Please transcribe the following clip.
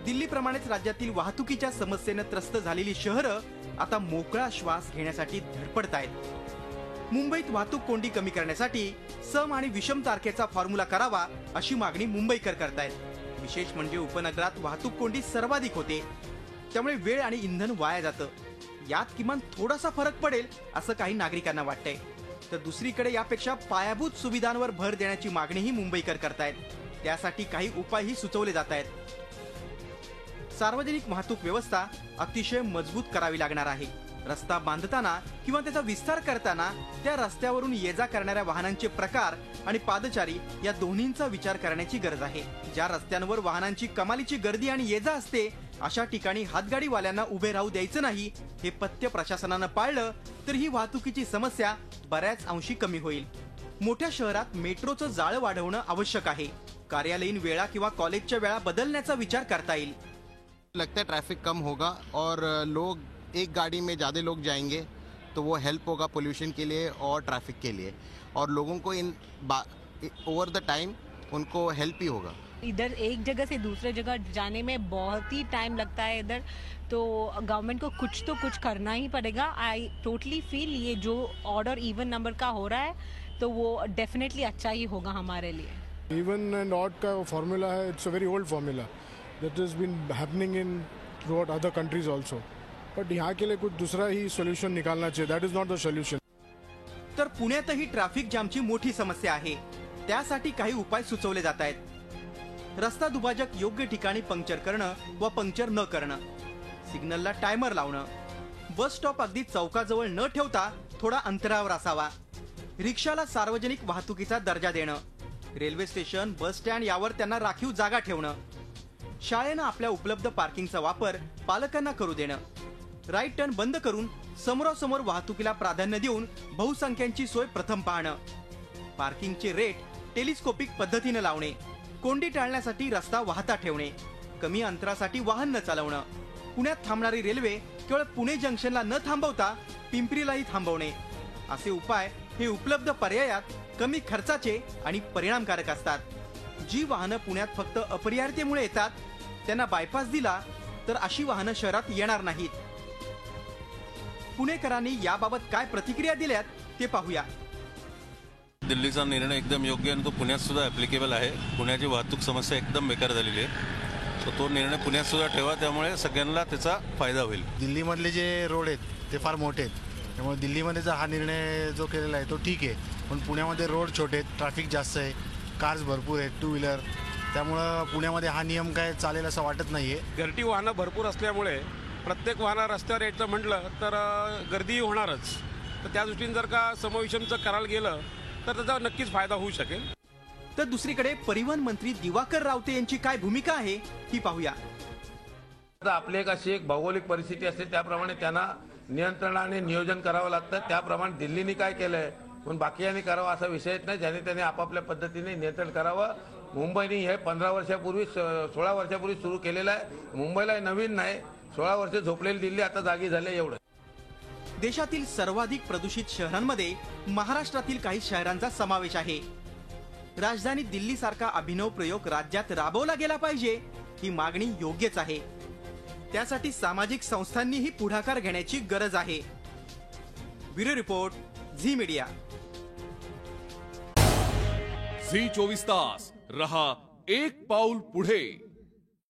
दिल्लीप्रमाणेच राज्यातील वाहतुकीच्या समस्येने त्रस्त झालेली शहरं आता मोकळा श्वास घेण्यासाठी धडपडतायत। मुंबईत वाहतूक कोंडी कमी करण्यासाठी सम आणि विषम तारखेचा फॉर्म्युला करावा अशी मागणी मुंबईकर करतायत। विशेष म्हणजे उपनगरात वाहतूक कोंडी सर्वाधिक होते, त्यामुळे वेळ आणि इंधन वाया जातं। यात किमान थोडासा फरक पडेल असं काही नागरिकांना वाटतंय। तर दुसरीकडे यापेक्षा पायाभूत सुविधांवर भर देण्याची मागणीही मुंबईकर करतायत। त्यासाठी काही उपायही सुचवले जात आहेत। सार्वजनिक वाहतूक व्यवस्था अतिशय मजबूत करावी लागणार आहे। रस्ता बांधताना किंवा त्याचा विस्तार करताना त्या रस्त्यावरून ये जा करणाऱ्या वाहनांचे प्रकार आणि पादचारी या दोन्हींचा विचार करण्याची गरज आहे। ज्या रस्त्यांवर वाहनांची कमालीची गर्दी आणि ये जा असते अशा ठिकाणी हातगाडीवाल्यांना उभे राहू द्यायचं नाही। हे पथ्य प्रशासनानं पाळलं तर ही वाहतुकीची समस्या बऱ्याच अंशी कमी होईल। मोठ्या शहरात मेट्रोचं जाळं वाढवणं आवश्यक आहे। कार्यालयीन वेळा किंवा कॉलेजच्या वेळा बदलण्याचा विचार करता येईल। लगता है ट्रैफिक कम होगा और लोग एक गाड़ी में ज़्यादा लोग जाएंगे तो वो हेल्प होगा पोल्यूशन के लिए और ट्रैफिक के लिए, और लोगों को ओवर द टाइम उनको हेल्प ही होगा। इधर एक जगह से दूसरे जगह जाने में बहुत ही टाइम लगता है इधर, तो गवर्नमेंट को कुछ करना ही पड़ेगा। आई टोटली फील ये जो ऑर्डर इवन नंबर का हो रहा है तो वो डेफिनेटली अच्छा ही होगा हमारे लिए। इवन एंड ऑड का फॉर्मूला है, it's a very old formula that has been happening in throughout other countries also, but यहाँ के लिए कुछ दूसरा ही सोल्यूशन निकालना चाहिए। That is not the solution. तर पुण्यातही ट्रॅफिक जामची मोठी समस्या आहे। त्यासाठी काही उपाय सुचवले जात आहेत। रस्ता दुभाजक योग्य ठिकाणी पंक्चर करणं व पंक्चर न करणं, सिग्नलला टायमर लावणं, बस स्टॉप अगदी चौकाजवळ न ठेवता थोडा अंतरावर असावा, रिक्षाला सार्वजनिक वाहतुकीचा दर्जा देणं, रेल्वे स्टेशन बस स्टँड यावर त्यांना राखीव जागा ठेवणं, शाळेनं आपल्या उपलब्ध पार्किंगचा वापर पालकांना करू देणं, राईट टर्न बंद करून समोरासमोर वाहतुकीला प्राधान्य देऊन बहुसंख्यांची सोय प्रथम पाहणं, पार्किंगचे रेट टेलिस्कोपिक पद्धतीने लावणे, कोंडी टाळण्यासाठी रस्ता वाहता ठेवणे, कमी अंतरासाठी वाहन न चालवणं, पुण्यात थांबणारी रेल्वे केवळ पुणे जंक्शनला न थांबवता पिंपरीलाही थांबवणे, असे उपाय हे उपलब्ध पर्यायात कमी खर्चाचे आणि परिणामकारक असतात। जी वाहनं पुण्यात फक्त अपरिहार्यतेमुळे येतात त्यांना बायपास दिला तर अशी वाहनं शहरात येणार नाहीत। पुणेकरांनी याबाबत काय प्रतिक्रिया दिल्यात ते पाहूया। दिल्लीचा निर्णय एकदम योग्य आणि तो पुण्यात सुद्धा ॲप्लिकेबल आहे। पुण्याची वाहतूक समस्या एकदम बेकार झालेली आहे, तर तो निर्णय पुण्यात सुद्धा ठेवा, त्यामुळे सगळ्यांना त्याचा फायदा होईल। दिल्लीमधले जे रोड आहेत ते फार मोठे आहेत, त्यामुळे दिल्लीमध्ये हा निर्णय जो केलेला आहे तो ठीक आहे, पण पुण्यामध्ये रोड छोटे आहेत, ट्रॅफिक जास्त आहे, कार्स भरपूर आहेत, टू व्हीलर, त्यामुळं पुण्यामध्ये हा नियम काय चालेल असं वाटत नाहीये। घरटी वाहनं भरपूर असल्यामुळे प्रत्येक वाहन रस्त्यावर यायचं म्हटलं तर गर्दी होणारच, तर त्या दृष्टीने जर का समविषमचं करायला गेलं तर त्याचा नक्कीच फायदा होऊ शकेल। तर दुसरीकडे परिवहन मंत्री दिवाकर रावते यांची काय भूमिका आहे ती पाहूया। आपली अशी एक भौगोलिक परिस्थिती असते, त्याप्रमाणे त्यांना नियंत्रण आणि नियोजन करावं लागतं। त्याप्रमाणे दिल्लीने काय केलंय पण बाकीयांनी करावं असा विषयच नाही, ज्याने त्यांनी आपापल्या पद्धतीने नियंत्रण करावं। मुंबईने हे 15 वर्षापूर्वी 16 वर्षापूर्वी सुरू केलेलं आहे। मुंबईला नवीन नाही, 16 वर्ष झोपलेली दिल्ली आता जागी झाले एवढं। देशातील सर्वाधिक प्रदूषित शहरांमध्ये महाराष्ट्रातील काही शहरांचा समावेश आहे। राजधानी दिल्ली सारखा अभिनव प्रयोग राज्यात राबवला गेला पाहिजे, ही मागणी योग्यच आहे। त्यासाठी सामाजिक संस्थांनीही पुढाकार घेण्याची गरज आहे। Bureau report, Zee media. Zee 24 तास रहा एक पाऊल पुढे।